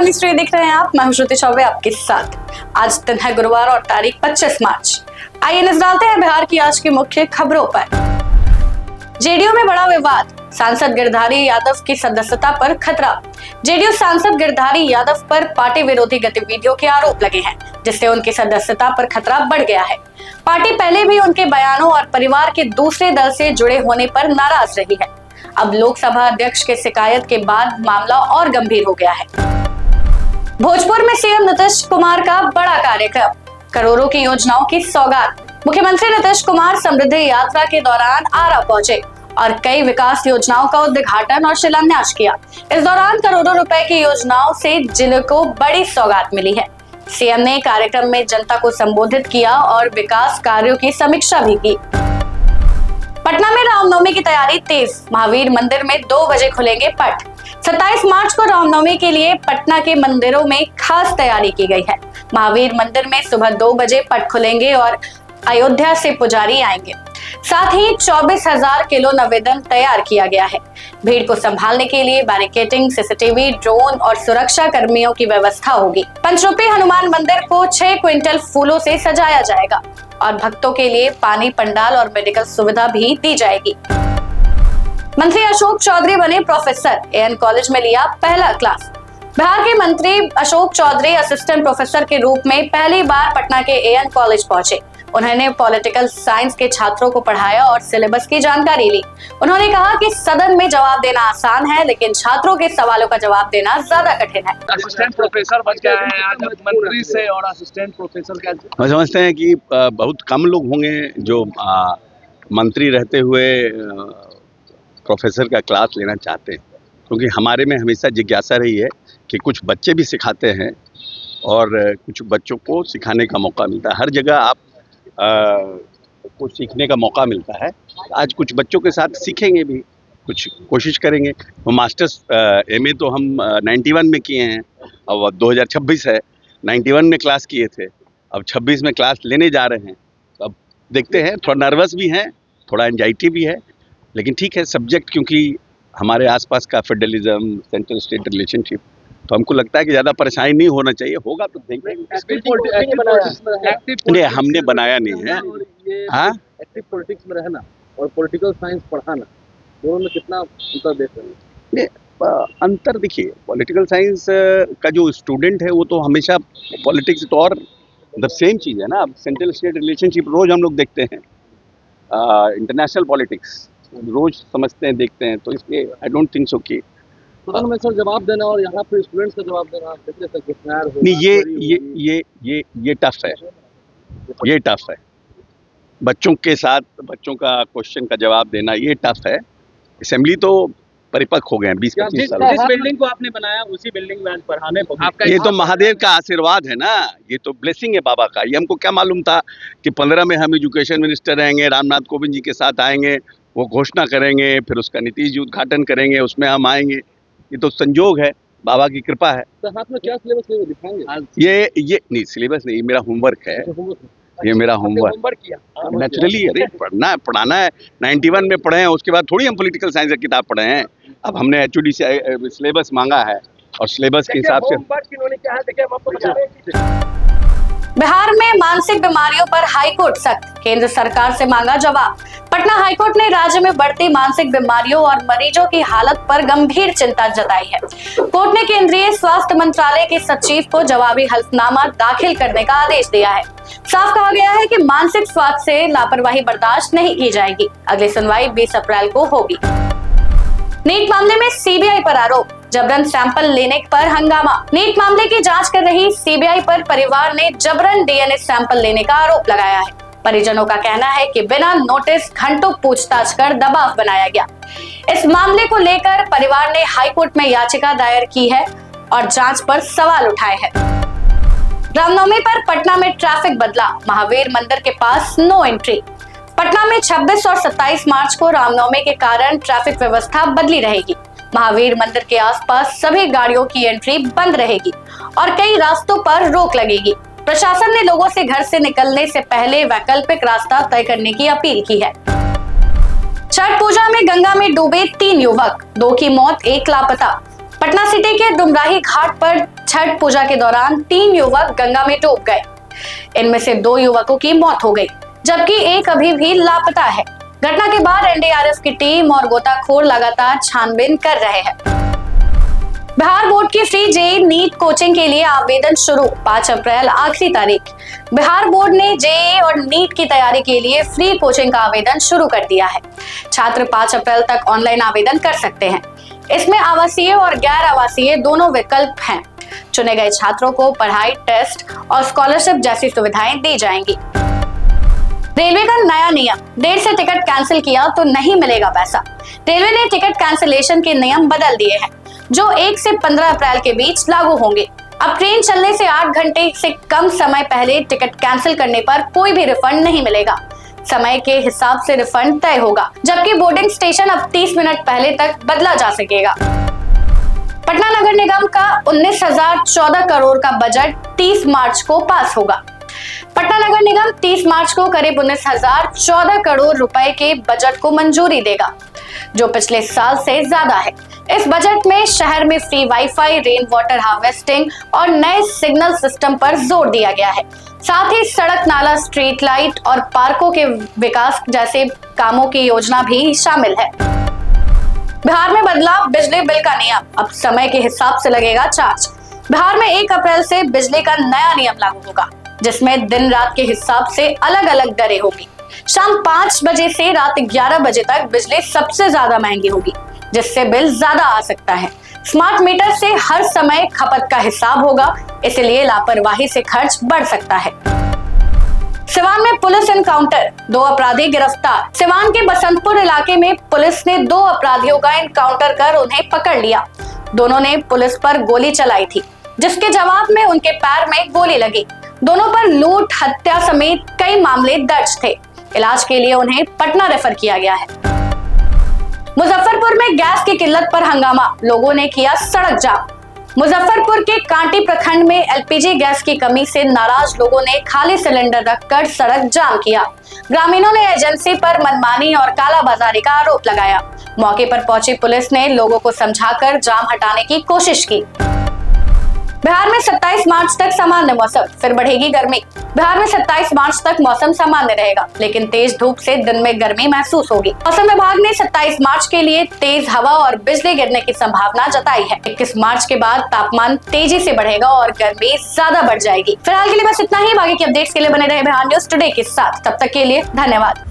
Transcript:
Money street देख रहे हैं आप। मैं हूं श्रुति चौबे आपके साथ। आज दिन है गुरुवार और तारीख 25 मार्च। आइए नजर डालते हैं बिहार की आज की मुख्य खबरों पर। जेडीयू में बड़ा विवाद, सांसद गिरधारी यादव की सदस्यता पर खतरा। जेडीयू सांसद गिरधारी यादव पर पार्टी विरोधी गतिविधियों के आरोप लगे हैं, जिससे उनकी सदस्यता पर खतरा बढ़ गया है। पार्टी पहले भी उनके बयानों और परिवार के दूसरे दल से जुड़े होने पर नाराज रही है। अब लोकसभा अध्यक्ष के शिकायत के बाद मामला और गंभीर हो गया है। भोजपुर में सीएम नीतीश कुमार का बड़ा कार्यक्रम, करोड़ों की योजनाओं की सौगात। मुख्यमंत्री नीतीश कुमार समृद्धि यात्रा के दौरान आरा पहुंचे और कई विकास योजनाओं का उद्घाटन और शिलान्यास किया। इस दौरान करोड़ों रुपए की योजनाओं से जिले को बड़ी सौगात मिली है। सीएम ने कार्यक्रम में जनता को संबोधित किया और विकास कार्यों की समीक्षा भी की। पटना में रामनवमी की तैयारी तेज, महावीर मंदिर में 2 बजे खुलेंगे पट। 27 मार्च को रामनवमी के लिए पटना के मंदिरों में खास तैयारी की गई है। महावीर मंदिर में सुबह 2 बजे पट खुलेंगे और अयोध्या से पुजारी आएंगे। साथ ही 24,000 किलो निवेदन तैयार किया गया है। भीड़ को संभालने के लिए बैरिकेडिंग, सीसीटीवी, ड्रोन और सुरक्षा कर्मियों की व्यवस्था होगी। पंचरूपी हनुमान मंदिर को 6 क्विंटल फूलों से सजाया जाएगा और भक्तों के लिए पानी, पंडाल और मेडिकल सुविधा भी दी जाएगी। मंत्री अशोक चौधरी बने प्रोफेसर, एएन कॉलेज में लिया पहला क्लास। बिहार के मंत्री अशोक चौधरी असिस्टेंट प्रोफेसर के रूप में पहली बार पटना के एएन कॉलेज पहुंचे। उन्होंने पॉलिटिकल साइंस के छात्रों को पढ़ाया और सिलेबस की जानकारी ली। उन्होंने कहा कि सदन में जवाब देना आसान है, लेकिन छात्रों के सवालों का जवाब देना ज्यादा कठिन है। असिस्टेंट प्रोफेसर बन गया है आज, मंत्री से और असिस्टेंट प्रोफेसर का हम समझते हैं कि बहुत कम लोग होंगे जो मंत्री रहते हुए प्रोफेसर का क्लास लेना चाहते हैं, क्योंकि हमारे में हमेशा जिज्ञासा रही है कि कुछ बच्चे भी सिखाते हैं और कुछ बच्चों को सिखाने का मौका मिलता है। हर जगह आप को सीखने का मौका मिलता है। आज कुछ बच्चों के साथ सीखेंगे भी, कुछ कोशिश करेंगे। वो मास्टर्स एमए तो हम 91 में किए हैं, अब 2026 है। 91 में क्लास किए थे, अब 26 में क्लास लेने जा रहे हैं। तो अब देखते हैं, थोड़ा नर्वस भी हैं, थोड़ा एंजाइटी भी है, लेकिन ठीक है। सब्जेक्ट क्योंकि हमारे आसपास का फेडरलिज्म, सेंट्रल स्टेट रिलेशनशिप, तो हमको लगता है कि ज़्यादा परेशानी नहीं होना चाहिए। होगा तो देखेंगे। नहीं, हमने बनाया नहीं है। हाँ, एक्टिव पॉलिटिक्स में रहना और पॉलिटिकल साइंस पढ़ाना, दोनों में कितना अंतर देख रहे हैं? नहीं, अंतर देखिए, पॉलिटिकल साइंस का जो स्टूडेंट है वो तो हमेशा पॉलिटिक्स तो और द सेम चीज़ है ना। सेंट्रल स्टेट रिलेशनशिप रोज हम लोग देखते हैं, इंटरनेशनल पॉलिटिक्स रोज समझते हैं, देखते हैं, तो इसलिए आई डोंट थिंक सो कि सदन में सर जवाब देना और यहाँ पे स्टूडेंट्स का जवाब देना कितने तक कठिनाई होगा? नहीं, ये टफ है, ये टफ है। बच्चों के साथ बच्चों का क्वेश्चन का जवाब देना ये टफ है। असेंबली तो परिपक्व हो गए हैं 20-25 साल। जिस बिल्डिंग को आपने बनाया उसी बिल्डिंग में पढ़ाने को आपका ये तो महादेव का आशीर्वाद है ना, ये तो ब्लेसिंग है बाबा का। ये हमको क्या मालूम था कि 15 में हम एजुकेशन मिनिस्टर रहेंगे, रामनाथ कोविंद जी के साथ आएंगे, वो घोषणा करेंगे, फिर उसका नीतीश जी उद्घाटन करेंगे, उसमें हम आएंगे। ये तो संजोग है, बाबा की कृपा है। तो हाथ में क्या सिलेबस लेके दिखाएंगे? ये नहीं, सिलेबस नहीं, मेरा होमवर्क है। ये मेरा होमवर्क किया नेचुरली। अरे पढ़ाना है। 91 में पढ़े हैं, उसके बाद थोड़ी हम पॉलिटिकल साइंस की किताब पढ़े हैं। अब हमने HOD से सिलेबस मांगा है और सिलेबस के हिसाब से। बिहार में मानसिक बीमारियों पर हाईकोर्ट सख्त, केंद्र सरकार से मांगा जवाब। पटना हाईकोर्ट ने राज्य में बढ़ती मानसिक बीमारियों और मरीजों की हालत पर गंभीर चिंता जताई है। कोर्ट ने केंद्रीय स्वास्थ्य मंत्रालय के सचिव को जवाबी हल्फनामा दाखिल करने का आदेश दिया है। साफ कहा गया है कि मानसिक स्वास्थ्य से लापरवाही बर्दाश्त नहीं की जाएगी। अगली सुनवाई 20 अप्रैल को होगी। नीट मामले में सीबीआई पर आरोप, जबरन सैंपल लेने पर हंगामा। नीट मामले की जांच कर रही सीबीआई पर परिवार ने जबरन डीएनए सैंपल लेने का आरोप लगाया है। परिजनों का कहना है कि बिना नोटिस घंटों पूछताछ कर दबाव बनाया गया। इस मामले को लेकर परिवार ने हाईकोर्ट में याचिका दायर की है और जांच पर सवाल उठाए हैं। रामनवमी पर पटना में ट्रैफिक बदला, महावीर मंदिर के पास नो एंट्री। पटना में 26 और 27 मार्च को रामनवमी के कारण ट्रैफिक व्यवस्था बदली रहेगी। महावीर मंदिर के आसपास सभी गाड़ियों की एंट्री बंद रहेगी और कई रास्तों पर रोक लगेगी। प्रशासन ने लोगों से घर से निकलने से पहले वैकल्पिक रास्ता तय करने की अपील की है। छठ पूजा में गंगा में डूबे 3 युवक, 2 की मौत, 1 लापता। पटना सिटी के दुमराही घाट पर छठ पूजा के दौरान 3 युवक गंगा में डूब गए। इनमें से 2 युवकों की मौत हो गई, जबकि एक अभी भी लापता है। घटना के बाद एनडीआरएफ की टीम और गोताखोर लगातार छानबीन कर रहे हैं। बिहार बोर्ड की फ्री जेईई नीट कोचिंग के लिए आवेदन शुरू, 5 अप्रैल आखिरी तारीख। बिहार बोर्ड ने जेईई और नीट की तैयारी के लिए फ्री कोचिंग का आवेदन शुरू कर दिया है। छात्र 5 अप्रैल तक ऑनलाइन आवेदन कर सकते हैं। इसमें आवासीय और गैर आवासीय दोनों विकल्प हैं। चुने गए छात्रों को पढ़ाई, टेस्ट और स्कॉलरशिप जैसी सुविधाएं दी जाएंगी। रेलवे का नया नियम, देर से टिकट कैंसिल किया तो नहीं मिलेगा पैसा। रेलवे ने टिकट कैंसिलेशन के नियम बदल दिए हैं, जो 1 से 15 अप्रैल के बीच लागू होंगे। अब ट्रेन चलने से 8 घंटे से कम समय पहले टिकट कैंसिल करने पर कोई भी रिफंड नहीं मिलेगा। समय के हिसाब से रिफंड तय होगा, जबकि बोर्डिंग स्टेशन अब 30 मिनट पहले तक बदला जा सकेगा। पटना नगर निगम का 19,014 करोड़ का बजट 30 मार्च को पास होगा। पटना नगर निगम 30 मार्च को करीब 19,014 करोड़ रुपए के बजट को मंजूरी देगा, जो पिछले साल से ज्यादा है। इस बजट में शहर में free wifi, rain water harvesting और नए सिग्नल सिस्टम पर जोर दिया गया है। साथ ही सड़क, नाला, स्ट्रीट लाइट और पार्कों के विकास जैसे कामों की योजना भी शामिल है। बिहार में बदला बिजली बिल का नियम, अब समय के हिसाब से लगेगा चार्ज। बिहार में 1 अप्रैल से बिजली का नया नियम लागू होगा, जिसमें दिन रात के हिसाब से अलग अलग दरें होगी। शाम 5 बजे से रात 11 बजे तक बिजली सबसे ज्यादा महंगी होगी, जिससे बिल ज्यादा आ सकता है। स्मार्ट मीटर से हर समय खपत का हिसाब होगा, इसलिए लापरवाही से खर्च बढ़ सकता है। सिवान में पुलिस एनकाउंटर, 2 अपराधी गिरफ्तार। सिवान के बसंतपुर इलाके में पुलिस ने 2 अपराधियों का एनकाउंटर कर उन्हें पकड़ लिया। दोनों ने पुलिस पर गोली चलाई थी, जिसके जवाब में उनके पैर में गोली लगी। दोनों पर लूट, हत्या समेत कई मामले दर्ज थे। इलाज के लिए उन्हें पटना रेफर किया गया है। मुजफ्फरपुर में गैस की किल्लत पर हंगामा, लोगों ने किया सड़क जाम। मुजफ्फरपुर के कांटी प्रखंड में एलपीजी गैस की कमी से नाराज लोगों ने खाली सिलेंडर रखकर सड़क जाम किया। ग्रामीणों ने एजेंसी पर मनमानी और कालाबाजारी का आरोप लगाया। मौके पर पहुंची पुलिस ने लोगों को समझाकर जाम हटाने की कोशिश की। बिहार में 27 मार्च तक सामान्य मौसम, फिर बढ़ेगी गर्मी। बिहार में 27 मार्च तक मौसम सामान्य रहेगा, लेकिन तेज धूप से दिन में गर्मी महसूस होगी। मौसम विभाग ने 27 मार्च के लिए तेज हवा और बिजली गिरने की संभावना जताई है। 21 मार्च के बाद तापमान तेजी से बढ़ेगा और गर्मी ज्यादा बढ़ जाएगी। फिलहाल के लिए बस इतना ही। बाकी के अपडेट्स के लिए बने रहे बिहार न्यूज टुडे के साथ। तब तक के लिए धन्यवाद।